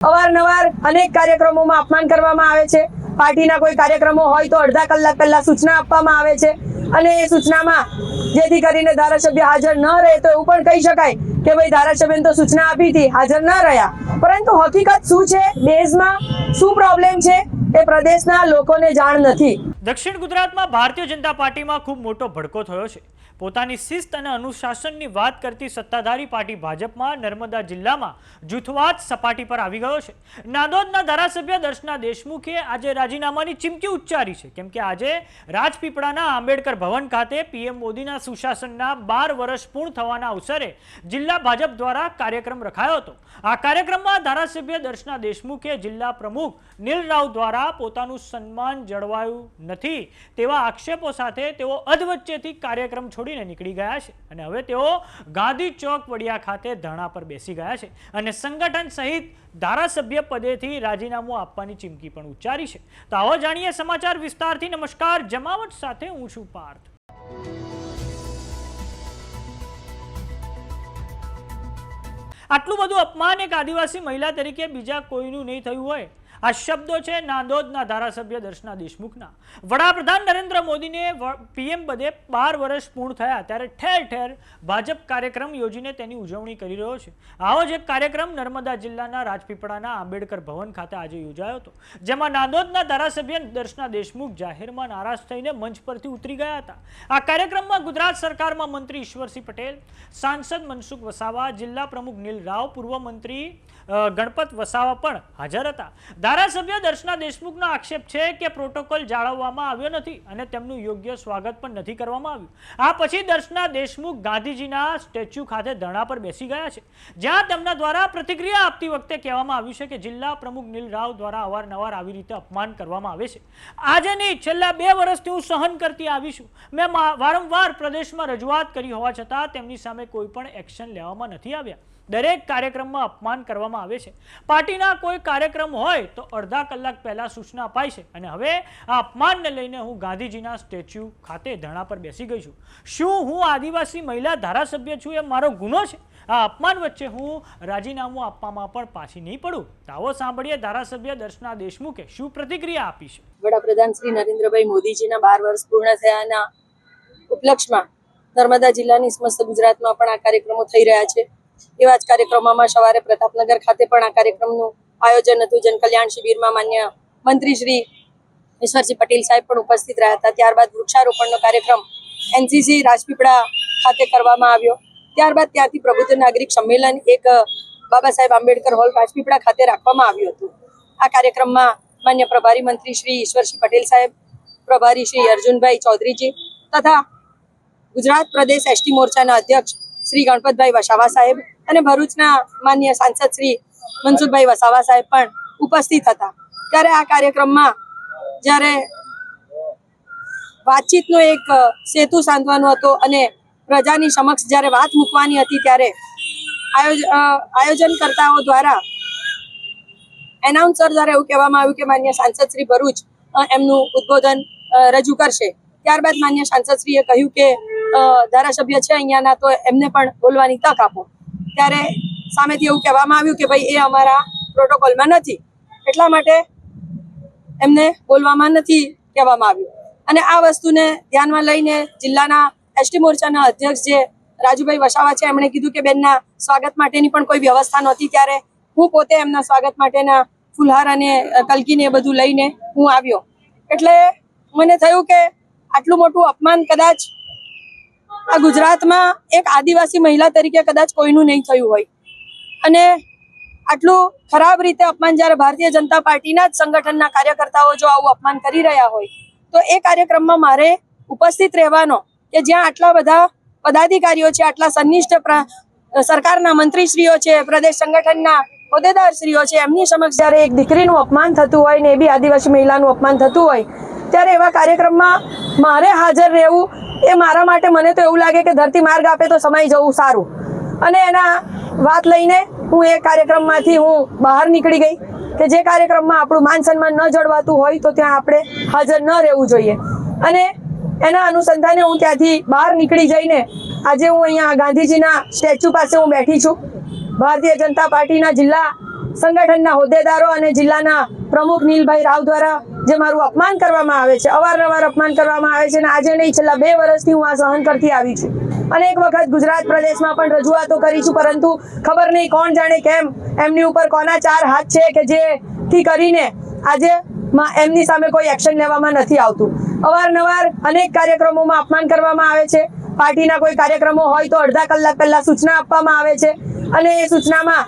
અવારનવાર અનેક કાર્યક્રમોમાં અપમાન કરવામાં આવે છે। પાર્ટીના કોઈ કાર્યક્રમો હોય તો અડધા કલાક પહેલા સૂચના આપવામાં આવે છે અને એ સૂચનામાં જેથી કરીને ધારાસભ્ય હાજર ન રહે તો એવું પણ કહી શકાય કે ભાઈ ધારાસભ્યને તો સૂચના આપી હતી, હાજર ન રહ્યા, પરંતુ હકીકત શું છે, દેશમાં શું પ્રોબ્લેમ છે એ પ્રદેશના લોકોને જાણ નથી। દક્ષિણ ગુજરાતમાં ભારતીય જનતા પાર્ટીમાં ખૂબ મોટો ભડકો થયો છે। પોતાની શિસ્ત અને અનુશાસનની વાત કરતી સત્તાધારી પાર્ટી ભાજપમાં નર્મદા જિલ્લામાં જૂથવાદ સપાટી પર આવી ગયો છે। નાંદોદના ધારાસભ્ય દર્શના દેશમુખે આજે રાજીનામાની ચીમકી ઉચ્ચારી છે, કેમ કે આજે રાજપીપળાના આંબેડકર ભવન ખાતે પીએમ મોદીના સુશાસનના 12 વર્ષ પૂર્ણ થવાના અવસરે જિલ્લા ભાજપ દ્વારા કાર્યક્રમ રખાયો હતો। આ કાર્યક્રમમાં ધારાસભ્ય દર્શના દેશમુખે જિલ્લા પ્રમુખ નીલ રાવ દ્વારા પોતાનું સન્માન જળવાયું નથી તેવા આક્ષેપો સાથે તેઓ અધવચ્ચેથી કાર્યક્રમ છોડીને નીકળી ગયા છે અને હવે તેઓ ગાંધી ચોક વડિયા ખાતે ધરણા પર બેસી ગયા છે અને સંગઠન સહિત ધારાસભ્ય પદેથી રાજીનામું આપવાની ચીમકી પણ ઉચ્ચારી છે। તો આવો જાણીએ સમાચાર વિસ્તારથી। નમસ્કાર, જમાવટ સાથે હું છું પાર્થ। આટલું બધું અપમાન એક આદિવાસી મહિલા તરીકે બીજા કોઈનું નહીં થયું હોય। આ શબ્દો છે નાંદોદના ધારાસભ્ય દર્શના દેશમુખના। વડાપ્રધાન નરેન્દ્ર મોદીને પીએમ પદે 12 વર્ષ પૂર્ણ થયા ત્યારે ઠેર ઠેર ભાજપ કાર્યક્રમ યોજીને તેની ઉજવણી કરી રહ્યો છે। આવો જ એક કાર્યક્રમ નર્મદા જિલ્લાના રાજપીપળાના આંબેડકર ભવન ખાતે આજે યોજાયો હતો, જેમાં નાંદોદના ધારાસભ્ય દર્શના દેશમુખ જાહેરમાં નારાજ થઈને મંચ પરથી ઉતરી ગયા હતા। આ કાર્યક્રમમાં ગુજરાત સરકારમાં મંત્રી ઈશ્વરસિંહ પટેલ, સાંસદ મનસુખ વસાવા, જિલ્લા પ્રમુખ નીલ રાવ, પૂર્વ મંત્રી ગણપત વસાવા પણ હાજર હતા। ધારાસભ્ય દર્શના દેશમુખનો આક્ષેપ છે કે પ્રોટોકોલ જાળવવામાં આવ્યો નથી અને તેમનું યોગ્ય સ્વાગત પણ નથી કરવામાં આવ્યું। આ પછી દર્શના દેશમુખ ગાંધીજીના સ્ટેચ્યુ ખાતે ધરણા પર બેસી ગયા છે, જ્યાં તેમના દ્વારા પ્રતિક્રિયા આપતી વખતે કહેવામાં આવ્યું છે કે જિલ્લા પ્રમુખ નીલ રાવ દ્વારા અવારનવાર આવી રીતે અપમાન કરવામાં આવે છે। આજે નહીં, છેલ્લા 2 વર્ષથી હું સહન કરતી આવી છું। મેં વારંવાર પ્રદેશમાં રજૂઆત કરી હોવા છતાં તેમની સામે કોઈ પણ એક્શન લેવામાં નથી આવ્યા। દરેક કાર્યક્રમમાં અપમાન કરવામાં આવે છે। પાર્ટીના કોઈ કાર્યક્રમ હોય તો અડધા કલાક પહેલા સૂચના અપાય છે અને હવે આ અપમાનને લઈને હું ગાંધીજીના સ્ટેચ્યુ ખાતે ધરણા પર બેસી ગઈ છું। શું હું આદિવાસી મહિલા ધારાસભ્ય છું એ મારો ગુનો છે? આ અપમાન વચ્ચે હું રાજીનામું આપવામાં પણ પાછી નહીં પડું। તો આવો સાંભળીએ ધારાસભ્ય દર્શના દેશમુખે શું પ્રતિક્રિયા આપી છે। વડાપ્રધાન શ્રી નરેન્દ્રભાઈ મોદીજીના 12 વર્ષ પૂર્ણ થયાના ઉપલક્ષમાં નર્મદા જિલ્લાની સમસ્ત ગુજરાતમાં પણ આ કાર્યક્રમો થઈ રહ્યા છે। એવા જ કાર્યક્રમોમાં સવારે પ્રતાપનગર ખાતે પણ આ કાર્યક્રમનું આયોજન હતું। જનકલ્યાણ શિબિરમાં માન્ય મંત્રી શ્રી ઈશ્વરસિંહ પટેલ સાહેબ પણ ઉપસ્થિત રહ્યા હતા। ત્યારબાદ વૃક્ષારોપણનો કાર્યક્રમ એનસીસી રાજપીપળા ખાતે કરવામાં આવ્યો। ત્યારબાદ ત્યાંથી પ્રબુદ્ધ નાગરિક સંમેલન એક બાબા સાહેબ આંબેડકર હોલ રાજપીપળા ખાતે રાખવામાં આવ્યું હતું। આ કાર્યક્રમમાં માન્ય પ્રભારી મંત્રી શ્રી ઈશ્વરસિંહ પટેલ સાહેબ, પ્રભારી શ્રી અર્જુનભાઈ ચૌધરીજી તથા ગુજરાત પ્રદેશ એસટી મોરચાના અધ્યક્ષ શ્રી ગણપતભાઈ વસાવા સાહેબ અને ભરૂચના માન્ય સાંસદ શ્રી મનસુખભાઈ વસાવા સાહેબ પણ ઉપસ્થિત હતા। ત્યારે આ કાર્યક્રમમાં જ્યારે વાતચીતનો એક સેતુ સાંધવાનો હતો અને પ્રજાની સમક્ષ જ્યારે વાત મૂકવાની હતી ત્યારે આયોજનકર્તાઓ દ્વારા એનાઉન્સર દ્વારા એવું કહેવામાં આવ્યું કે માન્ય સાંસદ શ્રી ભરૂચ એમનું ઉદ્બોધન રજૂ કરશે। ત્યારબાદ માન્ય સાંસદશ્રીએ કહ્યું કે ધારાસભ્ય છે અહીંયાના, તો એમને પણ બોલવાની તક આપો। ત્યારે સામેથી એવું કહેવામાં આવ્યું કે ભાઈ એ અમારા પ્રોટોકોલમાં નથી, એટલા માટે એમને બોલવામાં નથી કહેવામાં આવ્યું। અને આ વસ્તુને ધ્યાનમાં લઈને જિલ્લાના એસટી મોરચાના અધ્યક્ષ જે રાજુભાઈ વસાવા છે એમણે કીધું કે બેનના સ્વાગત માટેની પણ કોઈ વ્યવસ્થા નહોતી। ત્યારે હું પોતે એમના સ્વાગત માટેના ફુલહાર અને કલકીને એ બધું લઈને હું આવ્યો। એટલે મને થયું કે આટલું મોટું અપમાન કદાચ આ ગુજરાતમાં એક આદિવાસી મહિલા તરીકે કદાચ કોઈનું નહીં થયું હોય અને આટલું ખરાબ રીતે અપમાન જ્યારે ભારતીય જનતા પાર્ટીના જ સંગઠનના કાર્યકર્તાઓ જો આવું અપમાન કરી રહ્યા હોય તો એ કાર્યક્રમમાં મારે ઉપસ્થિત રહેવાનો કે જ્યાં આટલા બધા પદાધિકારીઓ છે, આટલા સન્નિષ્ઠ સરકારના મંત્રીશ્રીઓ છે, પ્રદેશ સંગઠનના હોદ્દેદારશ્રીઓ છે, એમની સમક્ષ જ્યારે એક દીકરીનું અપમાન થતું હોય ને એ બી આદિવાસી મહિલાનું અપમાન થતું હોય ત્યારે એવા કાર્યક્રમમાં મારે હાજર રહેવું એ મારા માટે, મને તો એવું લાગે કે ધરતી માર્ગ આપે તો સમાઈ જવું સારું। અને એના વાત લઈને હું એ કાર્યક્રમમાંથી હું બહાર નીકળી ગઈ કે જે કાર્યક્રમમાં આપણું માન સન્માન ન જળવાતું હોય તો ત્યાં આપણે હાજર ન રહેવું જોઈએ। અને એના અનુસંધાને હું ત્યાંથી બહાર નીકળી જઈને આજે હું અહીંયા ગાંધીજીના સ્ટેચ્યુ પાસે હું બેઠી છું। ભારતીય જનતા પાર્ટીના જિલ્લા સંગઠનના હોદ્દેદારો અને જિલ્લાના પ્રમુખ નીલભાઈ રાવ દ્વારા જે મારું અપમાન કરવામાં આવે છે, અવારનવાર અપમાન કરવામાં આવે છે અને આજે નહીં છેલ્લા 2 વર્ષથી હું આ સહન કરતી આવી છું. અનેક વખત ગુજરાત પ્રદેશમાં પણ રજૂઆતો કરી છું, પરંતુ ખબર નહીં કોણ જાણે કેમ એમની ઉપર કોના 4 હાથ છે કે જેથી કરીને આજે એમની સામે કોઈ એક્શન લેવામાં નથી આવતું. અવારનવાર અનેક કાર્યક્રમોમાં અપમાન કરવામાં આવે છે. પાર્ટીના કોઈ કાર્યક્રમો હોય તો અડધા કલાક પહેલા સૂચના આપવામાં આવે છે અને એ સૂચનામાં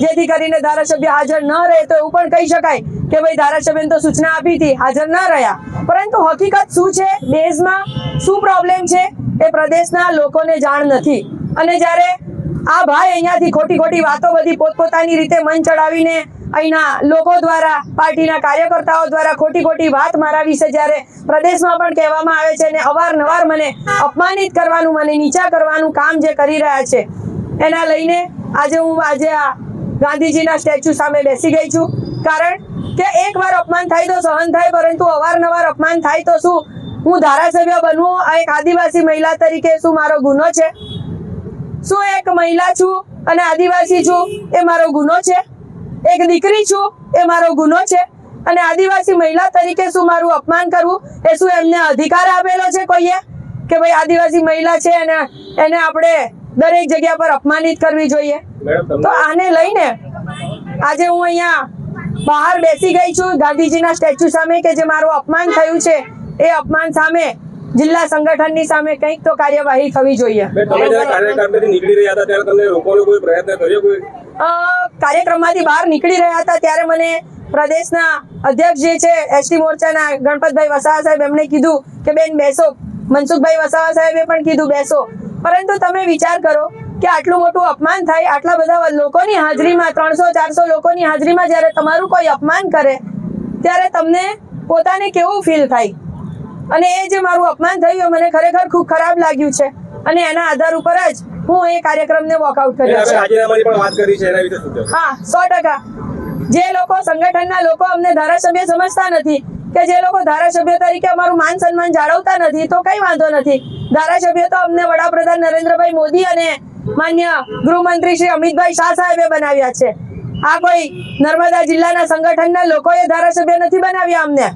જેથી કરીને ધારાસભ્ય હાજર ન રહે તો એવું પણ કહી શકાય કે ભાઈ ધારાસભ્યને તો સૂચના આપી હતી, હાજર ન રહ્યા. પરંતુ હકીકત શું છે, દેશમાં શું પ્રોબ્લેમ છે એ પ્રદેશના લોકોને જાણ નથી. અને જ્યારે આ ભાઈ અહીંયાથી ખોટી વાતો બધી પોતપોતાની રીતે મન ચડાવીને અહીંના લોકો દ્વારા, પાર્ટીના કાર્યકર્તાઓ દ્વારા ખોટી વાત મારા વિશે જ્યારે પ્રદેશમાં પણ કહેવામાં આવે છે અને અવારનવાર મને અપમાનિત કરવાનું, મને નીચા કરવાનું કામ જે કરી રહ્યા છે, એના લઈને આજે હું આ ગાંધીજીના સ્ટેચ્યુ સામે બેસી ગઈ છું. કારણ કે એકવાર અપમાન થાય તો સહન થાય, પરંતુ અવારનવાર અપમાન થાય તો શું હું ધારાસભ્ય બનવું આ એક આદિવાસી મહિલા તરીકે શું મારો ગુનો છે? શું એક મહિલા છું અને આદિવાસી છું એ મારો ગુનો છે? એક દીકરી છું એ મારો ગુનો છે? અને આદિવાસી મહિલા તરીકે શું મારું અપમાન કરવું એ શું એમને અધિકાર આપેલો છે કોઈએ કે ભાઈ આદિવાસી મહિલા છે અને એને આપણે દરેક જગ્યા પર અપમાનિત કરવી જોઈએ? તો આને લઈને આજે હું અહીંયા બહાર બેસી ગઈ છું ગાંધીજીના સ્ટેચ્યુ સામે કે જે મારું અપમાન થયું છે એ અપમાન સામે જિલ્લા સંગઠનની સામે કંઈક તો કાર્યવાહી થવી જોઈએ. કાર્યક્રમમાંથી બહાર નીકળી રહ્યા હતા ત્યારે મને પ્રદેશના અધ્યક્ષ જે છે એસટી મોરચાના ગણપતભાઈ વસાવા સાહેબ એમણે કીધું કે બેન બેસો. મનસુખભાઈ વસાવા સાહેબે પણ કીધું બેસો. પરંતુ તમે વિચાર કરો કે આટલું મોટું અપમાન થાય, આટલા બધા લોકોની હાજરીમાં, 300-400 લોકોની હાજરીમાં જ્યારે તમારું કોઈ અપમાન કરે ત્યારે તમને પોતાને કેવું ફીલ થાય? અને એ જે મારું અપમાન થયું મને ખરેખર ખૂબ ખરાબ લાગ્યું છે અને એના આધાર ઉપર જ હું એ કાર્યક્રમને વોકઆઉટ કર્યો છે. હા, 100%. જે લોકો સંગઠનના લોકો અમને ધારાસભ્ય સમજતા નથી કે જે લોકો ધારાસભ્ય તરીકે અમારું માન સન્માન જાળવતા નથી તો કઈ વાંધો નથી. ધારાસભ્ય તો અમને વડાપ્રધાન નરેન્દ્રભાઈ મોદી અને માન્ય ગૃહમંત્રી શ્રી અમિતભાઈ શાહ સાહેબે બનાવ્યા છે. આ કોઈ નર્મદા જિલ્લાના સંગઠનના લોકોએ ધારાસભ્ય નથી બનાવ્યા અમને.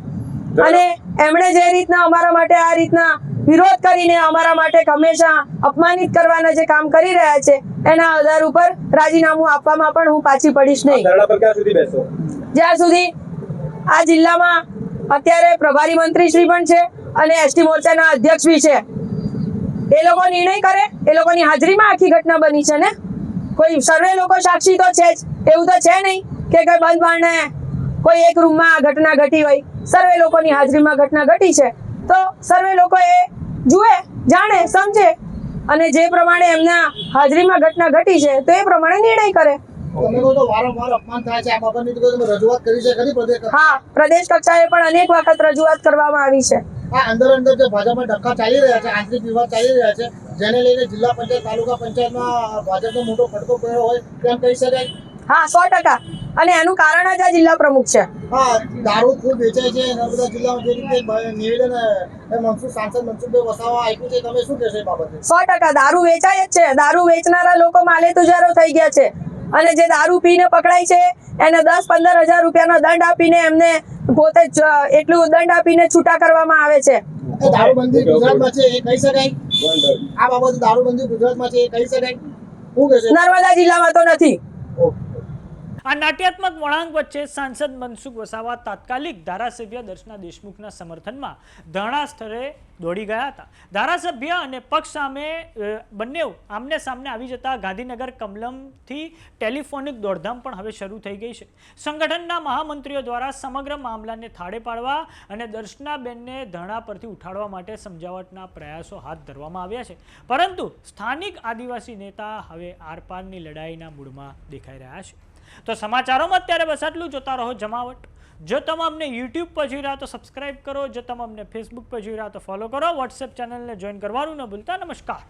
અને એમણે જે રીતના અમારા માટે આ રીતના વિરોધ કરીને અમારા માટે હંમેશા અપમાનિત કરવાના જે કામ કરી રહ્યા છે એના આધાર ઉપર રાજીનામું આપવામાં પણ હું પાછી પડીશ નહીં. જ્યાં સુધી આ જિલ્લામાં અત્યારે પ્રભારી મંત્રી શ્રી પણ છે અને એસટી મોરચાના અધ્યક્ષ બી છે. એ લોકો નિર્ણય કરે, એ લોકોની હાજરીમાં આખી ઘટના બની છે ને. કોઈ સર્વે લોકો સાક્ષી તો છે જ, એવું તો છે નહીં કે કોઈ બંધ બારણે કોઈ એક રૂમમાં આ ઘટના ઘટી હોય. સર્વે લોકોની હાજરીમાં ઘટના ઘટી છે તો સર્વે લોકો એ જુએ, જાણે, સમજે અને જે પ્રમાણે એમના હાજરીમાં ઘટના ઘટી છે તો એ પ્રમાણે નિર્ણય કરે. હા, પ્રદેશ કક્ષાએ પણ અનેક વખત રજૂઆત કરવામાં આવી છે. અંદર જે ભાજપમાં ધક્કા ચાલી રહ્યા છે, આંતરિક વિવાદ ચાલી રહ્યા છે, જેને લઈને જિલ્લા પંચાયત, તાલુકા પંચાયતમાં ભાજપનો મોટો ફટકો પડ્યો હોય તેમ કહી શકાય. હા, 100%. અને એનું કારણ જ આ જિલ્લા પ્રમુખ છે. હા, દારૂ ખૂબ વેચાય છે નર્મદા જિલ્લામાં, જે રીતે નિવેદન સાંસદ મનસુખભાઈ વસાવા આપ્યું છે, તમે શું કહેશો એ બાબતે? 100% દારૂ વેચાય જ છે. દારૂ વેચનારા લોકો માલે તુજારો થઈ ગયા છે અને જે દારૂ પીને પકડાય છે એને 10-15 હજાર રૂપિયાનો દંડ આપીને એમને પોતે એટલું દંડ આપીને છૂટા કરવામાં આવે છે. દારૂબંધી ગુજરાતમાં છે એ કહી શકાય? આ બાબતે દારૂબંધી ગુજરાતમાં છે એ કહી શકાય? શું કહેશો? નર્મદા જિલ્લામાં તો નથી. આ નાટ્યાત્મક વળાંક વચ્ચે સાંસદ મનસુખ વસાવા તાત્કાલિક ધારાસભ્ય દર્શના દેશમુખના સમર્થનમાં ધરણા સ્થળે દોડી ગયા હતા. ધારાસભ્ય અને પક્ષ સામે બંને આમને સામને આવી જતા ગાંધીનગર કમલમથી ટેલિફોનિક દોડધામ પણ હવે શરૂ થઈ ગઈ છે. સંગઠનના મહામંત્રીઓ દ્વારા સમગ્ર મામલાને થાળે પાડવા અને દર્શનાબેનને ધરણા પરથી ઉઠાડવા માટે સમજાવટના પ્રયાસો હાથ ધરવામાં આવ્યા છે. પરંતુ સ્થાનિક આદિવાસી નેતા હવે આરપારની લડાઈના મૂડમાં દેખાઈ રહ્યા છે. તો સમાચારોમાં અત્યારે બસ આટલું. જોતા રહો જમાવટ. જો તમે અમને YouTube પર જોઈ રહ્યા તો સબસ્ક્રાઇબ કરો, જો તમે અમને Facebook પર જોઈ રહ્યા તો ફોલો કરો, WhatsApp ચેનલને જોઈન કરવાનું ન ભૂલતા. નમસ્કાર.